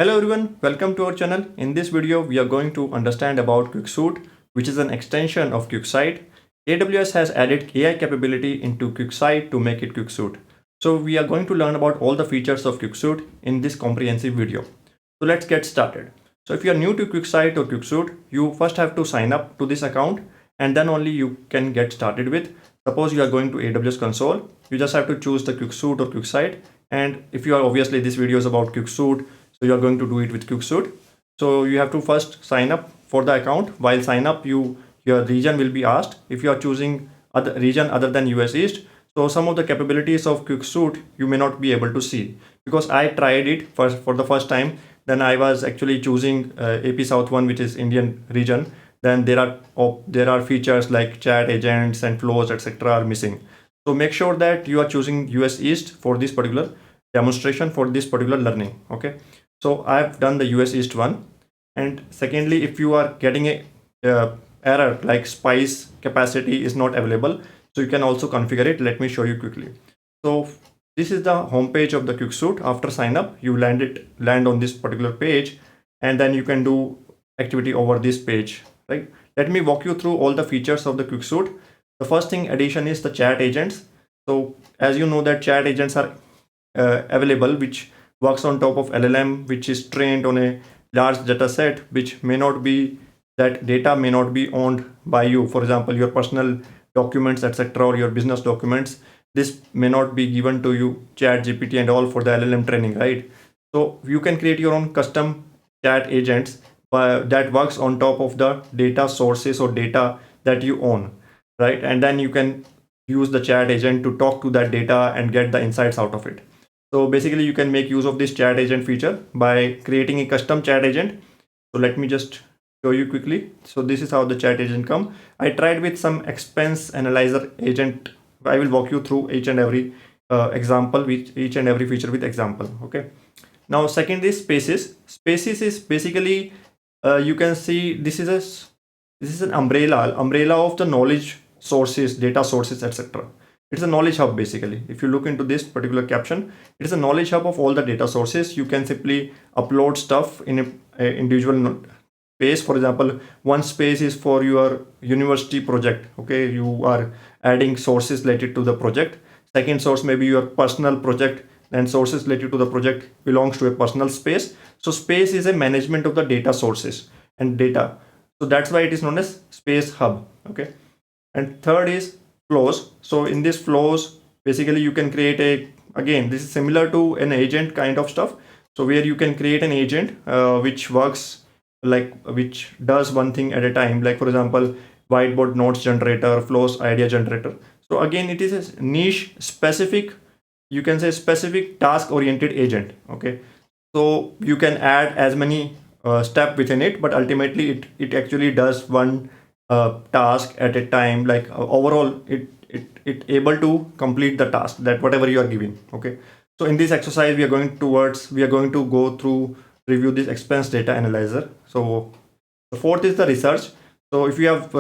Hello everyone, welcome to our channel. In this video, we are going to understand about Quicsuite, which is an extension of Quicksight. AWS has added AI capability into Quicksight to make it Quicsuite. So we are going to learn about all the features of Quicsuite in this comprehensive video. So let's get started. So if you are new to Quicksight or Quicsuite, you first have to sign up to this account and then only you can get started with. Suppose you are going to AWS console, you just have to choose the Quicsuite or Quicksight. And if you are obviously this video is about Quicsuite, so you are going to do it with Quicsuite. So you have to first sign up for the account. While sign up, your region will be asked. If you are choosing other region other than US East, so some of the capabilities of Quicsuite you may not be able to see, because I tried it for the first time. Then I was actually choosing AP South 1, which is Indian region. Then there are features like chat agents and flows, etc. are missing. So make sure that you are choosing US East for this particular demonstration, for this particular learning. Okay. So I've done the US East one. And secondly, if you are getting a error like spice capacity is not available, so you can also configure it. Let me show you quickly. So this is the home page of the Quicsuite. After sign up, you land on this particular page, and then you can do activity over this page, right? Let me walk you through all the features of the Quicsuite. The first thing addition is the chat agents. So as you know that chat agents are available, which works on top of LLM, which is trained on a large data set, which may not be, that data may not be owned by you. For example, your personal documents, etc., or your business documents, this may not be given to you, chat GPT and all, for the LLM training, right? So you can create your own custom chat agents that works on top of the data sources or data that you own, right? And then you can use the chat agent to talk to that data and get the insights out of it. So basically you can make use of this chat agent feature by creating a custom chat agent. So let me just show you quickly. So this is how the chat agent come. I tried with some expense analyzer agent. I will walk you through each and every example, with each and every feature with example. Okay. Now second is Spaces. Spaces is basically you can see this is an umbrella of the knowledge sources, data sources, etc. It's a knowledge hub basically. If you look into this particular caption, it is a knowledge hub of all the data sources. You can simply upload stuff in a individual space. For example, one space is for your university project. Okay, you are adding sources related to the project. Second source may be your personal project, and sources related to the project belongs to a personal space. So space is a management of the data sources and data. So that's why it is known as space hub. Okay. And third is flows. So in this flows, basically you can create again, this is similar to an agent kind of stuff. So where you can create an agent which works which does one thing at a time. Like for example, whiteboard notes generator, flows idea generator. So again, it is a niche specific, you can say specific task oriented agent. Okay. So you can add as many step within it, but ultimately it actually does one task at a time. Like overall it able to complete the task, that whatever you are giving. Okay. So in this exercise we are going to go through review this expense data analyzer. So the fourth is the research. So if you have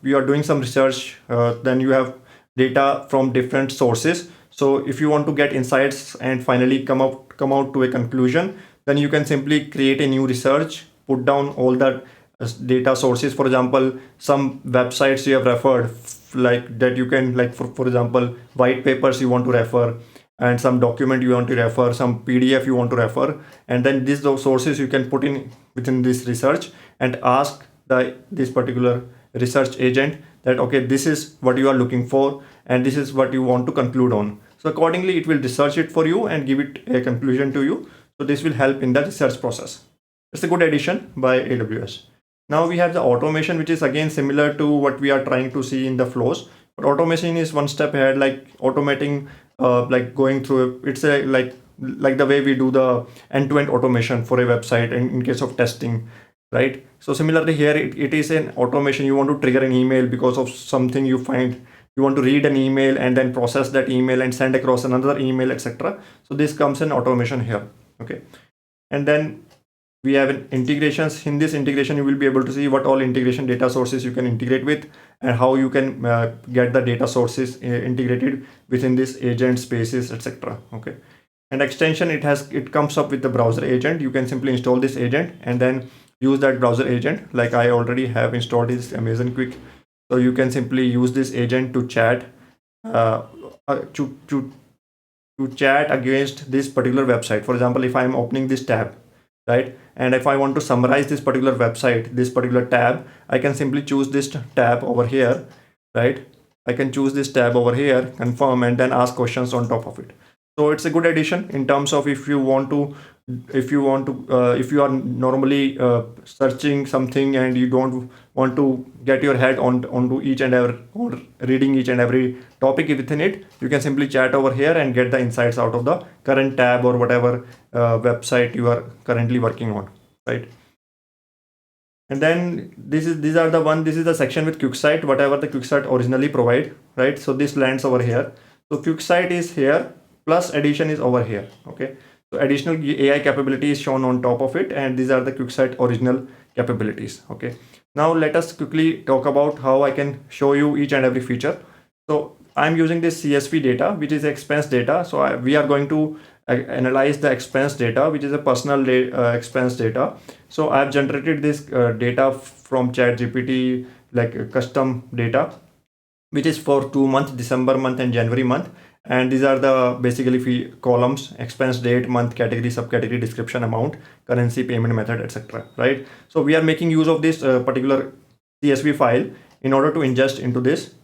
you are doing some research, then you have data from different sources. So if you want to get insights and finally come out to a conclusion, then you can simply create a new research, put down all the data sources. For example, some websites you have referred, like that you can, like for example, white papers you want to refer, and some document you want to refer, some PDF you want to refer, and then these sources you can put in within this research and ask this particular research agent that okay, this is what you are looking for and this is what you want to conclude on. So accordingly it will research it for you and give it a conclusion to you. So this will help in the research process. It's a good addition by AWS. Now we have the automation, which is again similar to what we are trying to see in the flows, but automation is one step ahead, like automating, like going through it's a like the way we do the end-to-end automation for a website in case of testing, right? So similarly here it is an automation. You want to trigger an email because of something you find, you want to read an email and then process that email and send across another email, etc. So this comes in automation here. Okay. And then we have an integrations. In this integration, you will be able to see what all integration data sources you can integrate with and how you can get the data sources integrated within this agent spaces, etc. Okay. And extension, it comes up with the browser agent. You can simply install this agent and then use that browser agent. Like I already have installed this Amazon Quick, so you can simply use this agent to chat uh, to chat against this particular website. For example, if I'm opening this tab, right, and if I want to summarize this particular website, this particular tab, I can simply choose this tab over here, right? I can choose this tab over here, confirm, and then ask questions on top of it. So it's a good addition in terms of if you are normally searching something and you don't want to get your head onto each and every, or reading each and every topic within it, you can simply chat over here and get the insights out of the current tab or whatever website you are currently working on, right? And then this is the section with Quicksight, whatever the Quicksight originally provide, right? So this lands over here. So Quicksight is here, plus addition is over here. Okay, so additional AI capability is shown on top of it, and these are the Quicksight original capabilities. Okay, now let us quickly talk about how I can show you each and every feature. So I'm using this CSV data, which is expense data. So we are going to analyze the expense data, which is a personal expense data. So I've generated this data from ChatGPT, like custom data, which is for 2 months, December month and January month. And these are the basically columns: expense, date, month, category, subcategory, description, amount, currency, payment method, etc. Right? So we are making use of this particular CSV file in order to ingest into this,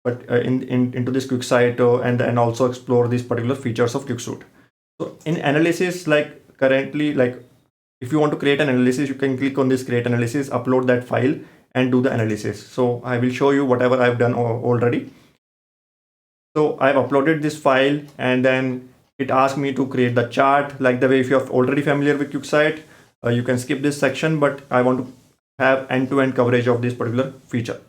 but into this Quicksight and also explore these particular features of Quicksight. So in analysis, like currently, like if you want to create an analysis, you can click on this create analysis, upload that file and do the analysis. So I will show you whatever I've done already. So I've uploaded this file and then it asked me to create the chart. Like the way, if you're already familiar with Quicksight, you can skip this section, but I want to have end-to-end coverage of this particular feature.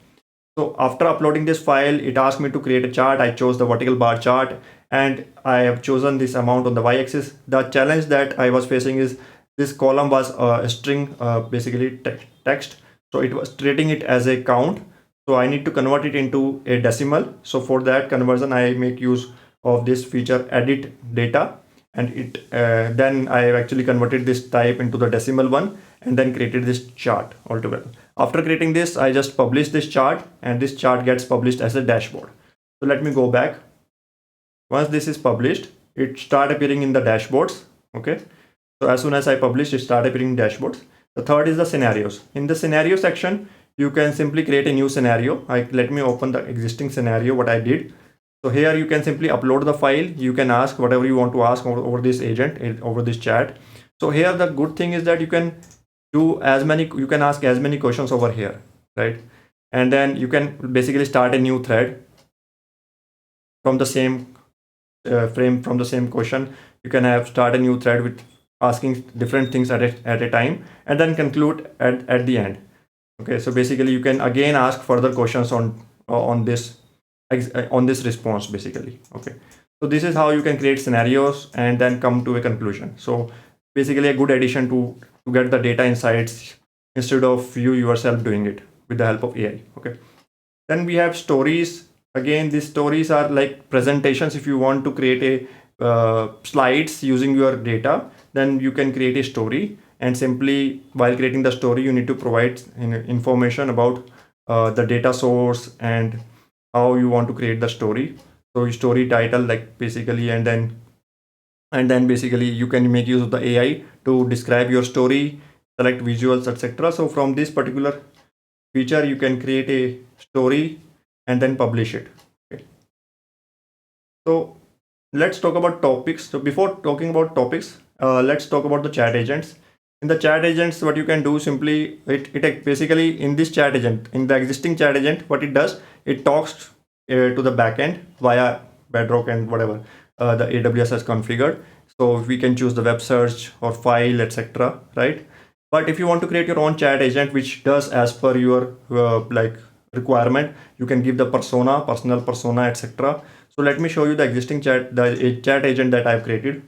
So after uploading this file, it asked me to create a chart. I chose the vertical bar chart and I have chosen this amount on the y-axis. The challenge that I was facing is this column was a string, basically text. So it was treating it as a count. So I need to convert it into a decimal. So for that conversion, I make use of this feature edit data, and it then I have actually converted this type into the decimal one and then created this chart altogether. After creating this, I just publish this chart and this chart gets published as a dashboard. So let me go back. Once this is published, it start appearing in the dashboards. Okay. So as soon as I publish, it start appearing in dashboards. The third is the scenarios. In the scenario section, you can simply create a new scenario. Let me open the existing scenario, what I did. So here you can simply upload the file. You can ask whatever you want to ask over this agent, over this chat. So here the good thing is that you can ask as many questions over here, right? And then you can basically start a new thread from the same frame, from the same question. You can start a new thread with asking different things at a time, and then conclude at the end. Okay, so basically you can again ask further questions on this response basically. Okay, so this is how you can create scenarios and then come to a conclusion. So basically a good addition to get the data insights instead of you yourself doing it with the help of AI. Okay, then we have stories. Again, these stories are like presentations. If you want to create a slides using your data, then you can create a story, and simply while creating the story, you need to provide information about the data source and how you want to create the story. So story title, like basically, and then basically you can make use of the AI to describe your story, select visuals, etc. So from this particular feature, you can create a story and then publish it. Okay. So let's talk about topics. So before talking about topics, let's talk about the chat agents. In the chat agents, what you can do simply, it basically in this chat agent, in the existing chat agent, what it does, it talks to the backend via Bedrock and whatever the AWS has configured. So we can choose the web search or file, etc. Right? But if you want to create your own chat agent, which does as per your like requirement, you can give the persona, personal persona, etc. So let me show you the existing chat agent that I've created.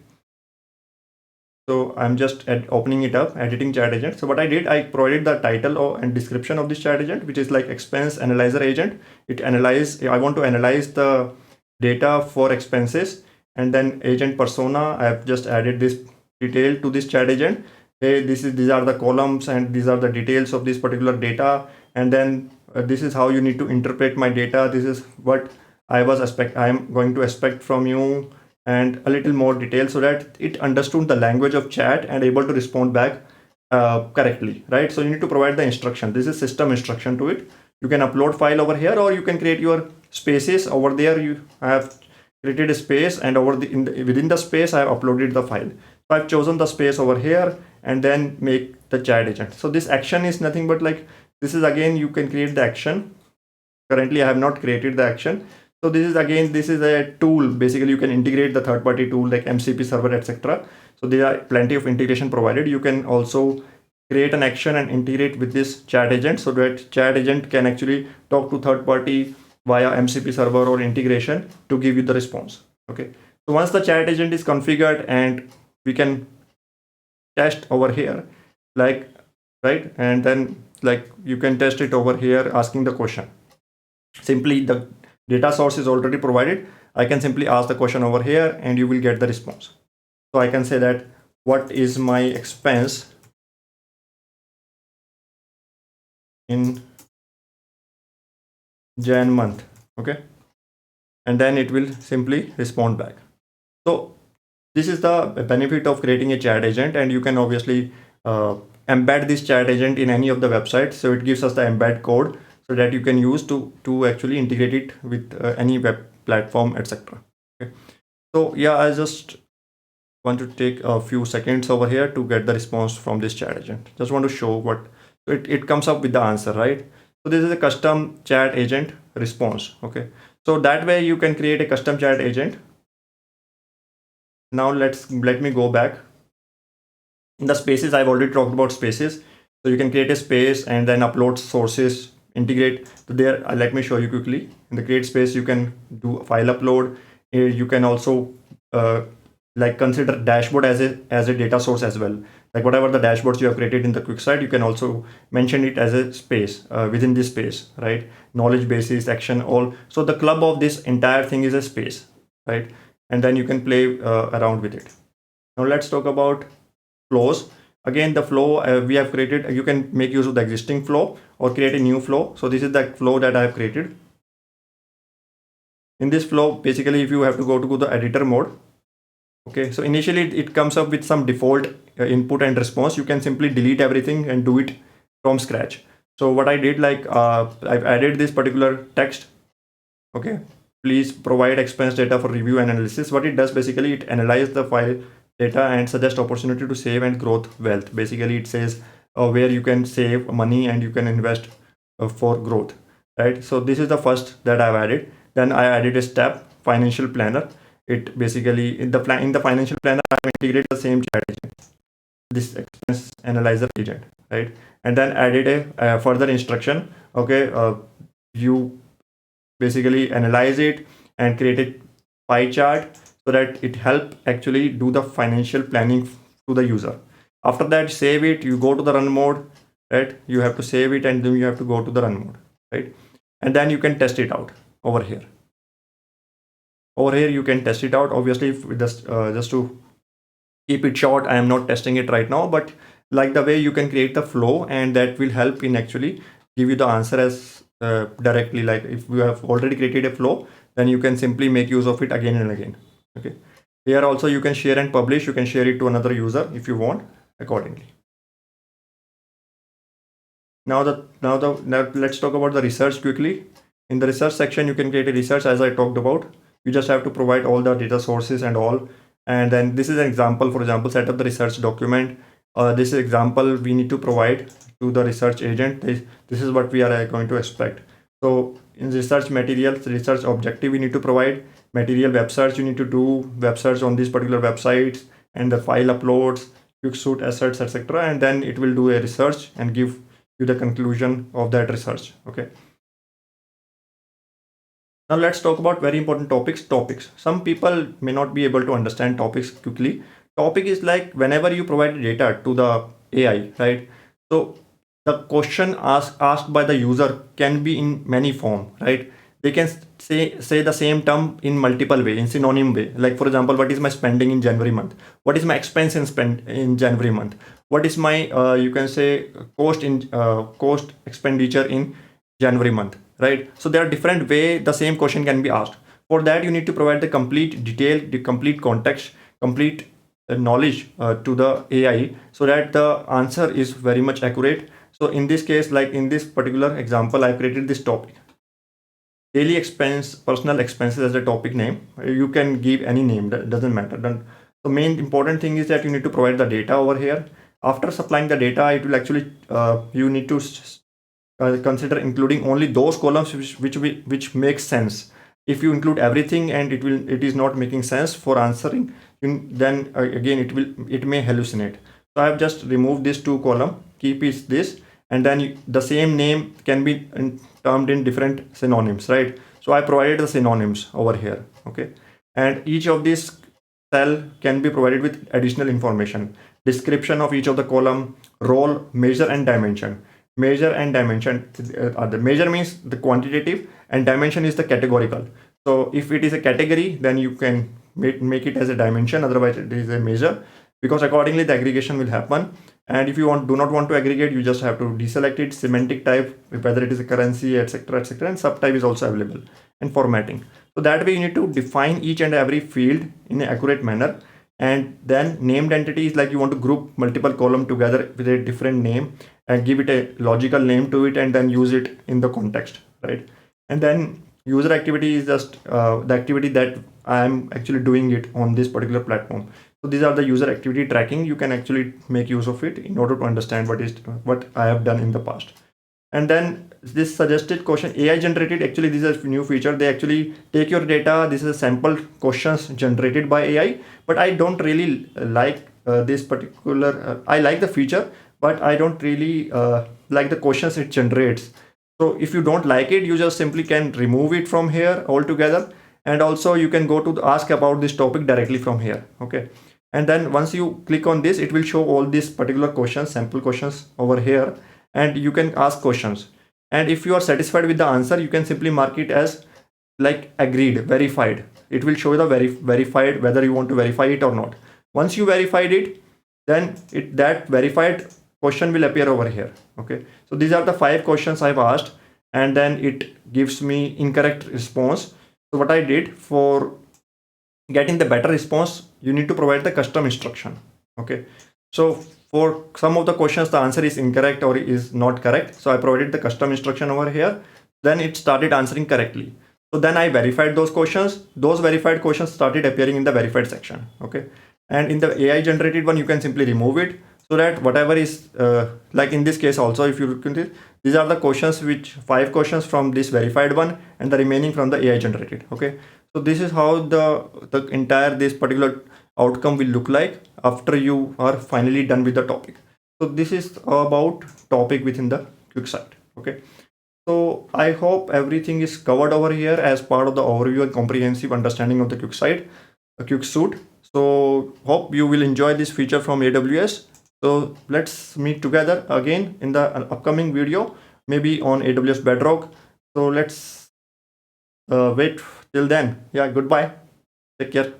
So I'm just opening it up, editing chat agent. So what I did, I provided the title and description of this chat agent, which is like expense analyzer agent. I want to analyze the data for expenses and then agent persona. I have just added this detail to this chat agent. Hey, these are the columns and these are the details of this particular data, and then this is how you need to interpret my data. This is what I am going to expect from you, and a little more detail so that it understood the language of chat and able to respond back correctly, right? So you need to provide the instruction. This is system instruction to it. You can upload file over here, or you can create your spaces over there. I have created a space, and within the space I have uploaded the file. So I've chosen the space over here and then make the chat agent. So this action is nothing but like, this is again, you can create the action. Currently I have not created the action. So this is a tool. Basically you can integrate the third-party tool like MCP server, etc. So there are plenty of integration provided. You can also create an action and integrate with this chat agent, so that chat agent can actually talk to third party via MCP server or integration to give you the response. Okay. So once the chat agent is configured, and we can test over here, like, right, and then like you can test it over here asking the question. Simply the data source is already provided. I can simply ask the question over here and you will get the response. So I can say that, what is my expense in Jan month? Okay, and then it will simply respond back. So this is the benefit of creating a chat agent, and you can obviously embed this chat agent in any of the websites. So it gives us the embed code so that you can use to actually integrate it with any web platform, etc. Okay. So yeah, I just want to take a few seconds over here to get the response from this chat agent. Just want to show what it comes up with the answer, right? So this is a custom chat agent response. Okay, so that way you can create a custom chat agent. Now let me go back. In the spaces, I've already talked about spaces. So you can create a space and then upload sources, integrate. So there, let me show you quickly. In the create space, you can do file upload. You can also like consider dashboard as a data source as well. Like whatever the dashboards you have created in the Quicksight, you can also mention it as a space within this space, right? Knowledge bases, action, all. So the club of this entire thing is a space, right? And then you can play around with it. Now let's talk about flows. Again, the flow we have created, you can make use of the existing flow or create a new flow. So this is the flow that I have created. In this flow, basically, if you have to go to the editor mode, okay, so initially it comes up with some default input and response. You can simply delete everything and do it from scratch. So what I did, like I've added this particular text. Okay, please provide expense data for review and analysis. What it does, basically, it analyzes the file data and suggest opportunity to save and growth wealth. Basically, it says where you can save money and you can invest for growth, right? So this is the first that I've added. Then I added a step, financial planner. It basically in the financial planner, I've integrated the same chat agent, this expense analyzer agent, right? And then added a further instruction. Okay, you basically analyze it and create a pie chart so that it help actually do the financial planning to the user. After that, save it. You go to the run mode, right? You have to save it and then you have to go to the run mode, right? And then you can test it out over here. Over here, you can test it out. Obviously, just to keep it short, I am not testing it right now, but like the way you can create the flow, and that will help in actually give you the answer as directly. Like if you have already created a flow, then you can simply make use of it again and again. Okay. Here also you can share and publish. You can share it to another user if you want accordingly. Now let's talk about the research quickly. In the research section, you can create a research as I talked about. You just have to provide all the data sources and all. And then this is an example. For example, set up the research document. This is example we need to provide to the research agent. This is what we are going to expect. So in research materials, research objective, we need to provide material web search. You need to do web search on these particular websites and the file uploads, Quicsuite assets, etc. And then it will do a research and give you the conclusion of that research. Okay. Now let's talk about very important topics. Some people may not be able to understand topics quickly. Topic is like whenever you provide data to the AI, right? So the question asked by the user can be in many form, right? they can say the same term in multiple way, in synonym way. Like for example, what is my spending in January month? What is my expense in spend in January month? What is my you can say cost expenditure in January month, right? So there are different way the same question can be asked. For that, you need to provide the complete detail, the complete context, complete knowledge to the AI, so that the answer is very much accurate. So in this case, like in this particular example, I created this topic, daily expense, personal expenses as a topic name. You can give any name, that doesn't matter. Then the main important thing is that you need to provide the data over here. After supplying the data, it will actually you need to consider including only those columns which make sense. If you include everything and it is not making sense for answering, then again it may hallucinate. So I have just removed this two column, keep is this, and then the same name can be termed in different synonyms, right? So I provided the synonyms over here, okay? And each of these cell can be provided with additional information, description of each of the column, role, measure and dimension. Measure and dimension the measure means the quantitative and dimension is the categorical. So if it is a category, then you can make it as a dimension, otherwise it is a measure, because accordingly the aggregation will happen. And if you do not want to aggregate, you just have to deselect it, semantic type, whether it is a currency, etc., etc., and subtype is also available, and formatting. So that way you need to define each and every field in an accurate manner. And then named entity is like you want to group multiple column together with a different name and give it a logical name to it, and then use it in the context, right? And then user activity is just the activity that I'm actually doing it on this particular platform. So these are the user activity tracking. You can actually make use of it in order to understand what I have done in the past. And then this suggested question, AI generated, actually this is a new feature. They actually take your data. This is a sample questions generated by AI, but I don't really like this particular, I like the feature, but I don't really like the questions it generates. So if you don't like it, you just simply can remove it from here altogether. And also you can go to ask about this topic directly from here, okay? And then once you click on this, it will show all these particular questions, sample questions over here, and you can ask questions. And if you are satisfied with the answer, you can simply mark it as like agreed, verified. It will show the verified, whether you want to verify it or not. Once you verified it, then that verified question will appear over here, okay? So these are the 5 questions I've asked, and then it gives me incorrect response. So what I did, for getting the better response, you need to provide the custom instruction, okay? So for some of the questions, the answer is incorrect or is not correct, so I provided the custom instruction over here. Then it started answering correctly. So then I verified those questions. Those verified questions started appearing in the verified section, okay? And in the AI generated one, you can simply remove it, so that whatever is like in this case also, if you look at it, these are the questions, which 5 questions from this verified one and the remaining from the AI generated, okay? So this is how the entire this particular outcome will look like after you are finally done with the topic. So this is about topic within the Quicksight, okay? So I hope everything is covered over here as part of the overview and comprehensive understanding of the Quicksight, Quicsuite. So hope you will enjoy this feature from AWS. So let's meet together again in the upcoming video, maybe on AWS Bedrock. So let's wait till then. Yeah, goodbye. Take care.